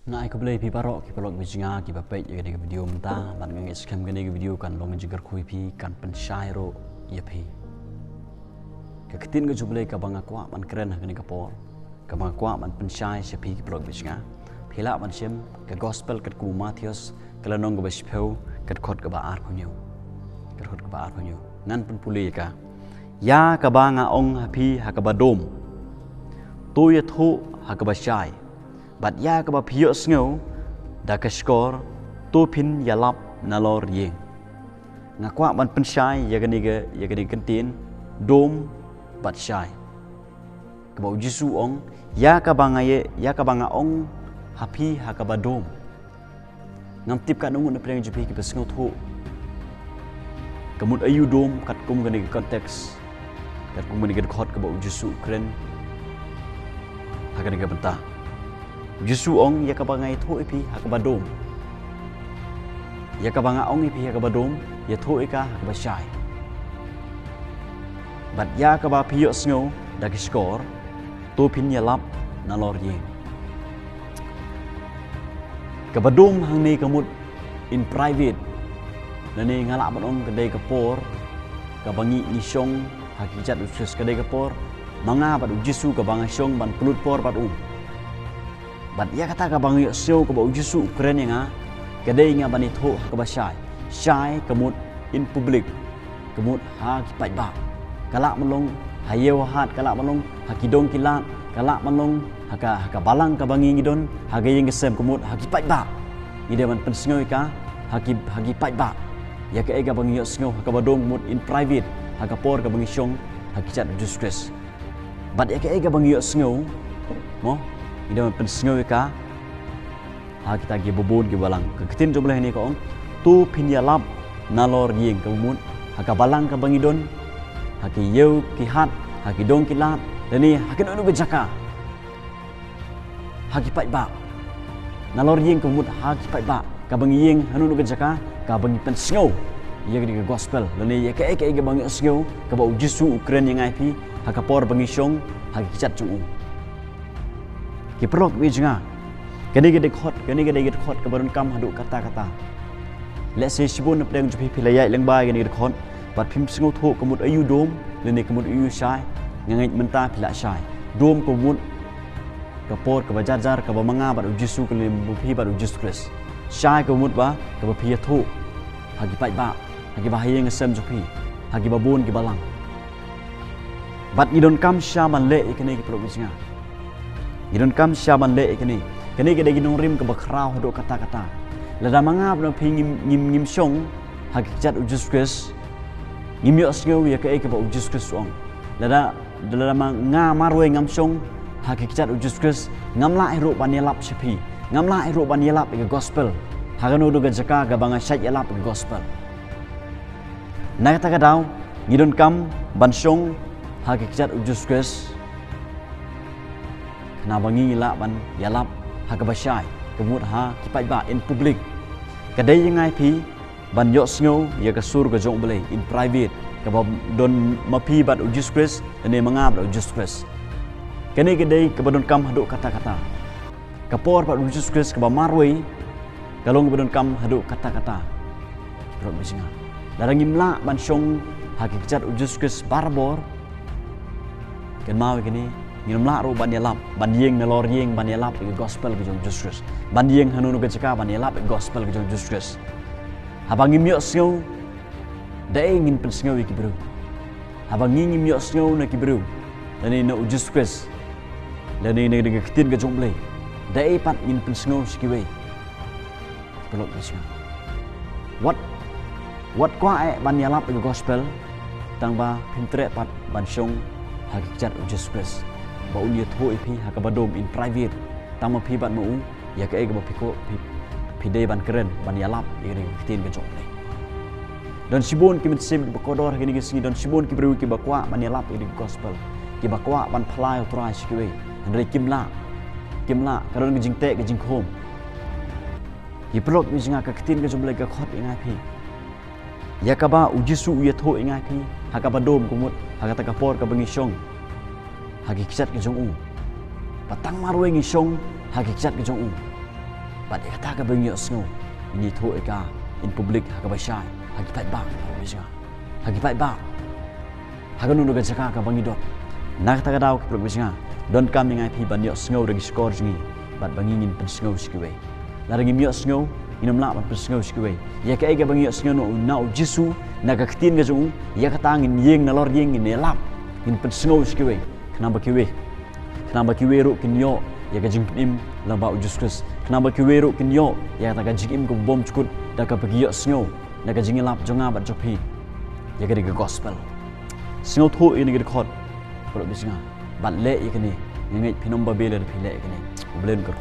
Ngai ko play pi parok ki parok bijinga ki bapet ye ne video mta ban ngai scam gane video kan long jigar khui pi kan pen shairo ye pi ka kitin ga juble ka banga kwa man kren ha gane ka por ka banga kwa man pen shai she pi ki parok bijinga phila man shem ka gospel kat ku Matthews kala nong ga bashpeu kat khot ka ba ar phonyo kat khot ka ba ar phonyo ngan pen puli ka ya ka banga ong ha pi ha ka ba dom tu ye thu ha ka ba shai bat ya ka ba phio sngo da ka skor tu phin ya lap na lor yeng nga kwa ban pen shai ya gani kentin dom bat shai ka ba jisu ong ya ka ba ngaye ya ka ba nga ong happy ha ka ba dom ngam tip ka nung na preng jupi ki besngo thu kamut ayu dom kat kum gani konteks kat kum gani khot ka ba jisu kren ha gani ka benta Jisu ong ya ka bangai thu ipi ha ka badom ya ka banga ong ipi ha ka badom ya thu ika ha ka bashai bat ya ka ba phio sngo da ki skor tu phin ya lap na lor yeng ka badom hang ni kamut in private na ni ngala ban ong kedai ka por ka bangi ni song ha ki jat usus kedai ka por manga bat jisu ka banga song ban pelut por bat bat ya kata ka bang yo ka ba jisu kren nga kadai nga bani tho ka ba shai kamut in public kamut ha ki pai ba kala malong hayew hat kala malong hakidong kilat kala malong haka balang ka bangi ngidon haga yeng sem kamut ha ki pai ba ide man pensngoi ka haki pai ba ya ka ega bang yo sngo ka ba dom mut in private haga por ka bangi shong haki chat distress bat ya ka ega bang yo sngo mo ida man pensngoi ka ha kita gi bobon gi balang ka kitin jomlah ni ko ong tu phinya lap nalor yeng ka mun ha ka balang ka bangidon ha ki yeu ki hat ha ki dong ki lat dani ha ki no ga jaka ha ki pai ba nalor yeng ka mun ha ki pai ba ka bangi yeng hanu no ga jaka ka bangi pensngau ye ga gospel dani ye ka ga bangi sngo ka ba jisu ukren yang ai pi ha ka por bangi shong ha ki chat chung ki prok bijinga kani ge khot ka baron kam hadu kata le se sibun na preng jupi philaya lengbai gani ge khot pat phim sngo tho kamut ayu dom lene kamut ayu shai ngai menta phila shai dom kamut ka por ka bajar ka ba manga ba jisu ka le bu phi ba jisu kris shai kamut ba ka ba phia tho hagi pai ba hagi ba hayeng sem jupi hagi ba bon gi balang bat idon kam shaman le ikane ki prok bijinga idon kam shaman le ikani ke ginong rim ke bakrau hado kata lada mangap no phi ngim song hakikat ujus kris ngim yo sngo ya ke ba ujus kris ong lada nga marwe ngam song hakikat ujus kris ngam la ro ban yelap sepi ngam la ro ban yelap ke gospel hagano do gajaka ga banga syat yelap ke gospel na kata daw ngidon kam ban song hakikat ujus kris na bangi la ban yalap ha ka bashai kemut ha ki pai ba in public kadai yangai pi ban yo sngo ya ka sur ka jong bele in private ka ba don mapi bat ujus kris ne mangap ujus kris kene kadai ka badon kam hadu kata ka por bat ujus kris ka ba marwe kalong badon kam hadu kata ro bisinga darangim la ban shong ha ki chat ujus kris barbor ken mau kini nginom la ro ban yelap ban yeng na lor yeng ban yelap ke gospel ke jong Jesus ban yeng hanu ke caka ban yelap ke gospel ke jong Jesus habang ngim yo sngo dai ngin pen sngo ki bro habang ngim yo sngo na ki bro dani na Jesus dani ne de kitin ke jong ble dai pat ngin pen sngo ski we pelok bisma what kwa ban yelap ke gospel tang ba pintre pat ban shong hakikat Jesus ba unia tho ipi ha ka badom in private tama pi ban mu ya ka ega ba piko pi de ban keren ban yalap iri kitin ke jok le dan sibon ki mitsib ba kodor gini singi dan sibon ki bru ki ba kwa ban yalap iri gospel ki ba kwa ban phlai utrai sikwe andre kimla karon jing te ke jing khom ki plok mi jinga ka kitin ke jomle ka khot ingai pi ya ka ba ujisu ya tho ingai pi ha ka badom kumut ha ka ta ka por ka bangi shong hagi kisat ke jong patang marwe ngi song hagi kisat ke jong bat kata ka bang yo snow ini tho eka in public ha ka ba sha ha ki pai ba bisa ha ki pai ba ha ka nu ga jaka ka bangi dot nak ta ka daw ka bisa don kam ngai pi ban yo snow regi score jingi bat bangi ngin pen snow skiwe la regi mi yo snow inam la ban pen snow skiwe ya ka ega bangi yo snow no na jisu na ka ktin ga jung ya ka tangin yeng na lor yeng in elap in pen snow skiwe kenapa kiwe ro kinyo ya ka jing im la ba ujuskus kenapa kiwe ro kinyo ya ta ka jing im ko bom chukut da ka pagi yo snow na ka jing elap jonga bat jopi ya ka de gospel snow tho in ga khot ko bisinga bat le ikani ngai pinom ba bele pile ikani ublen ko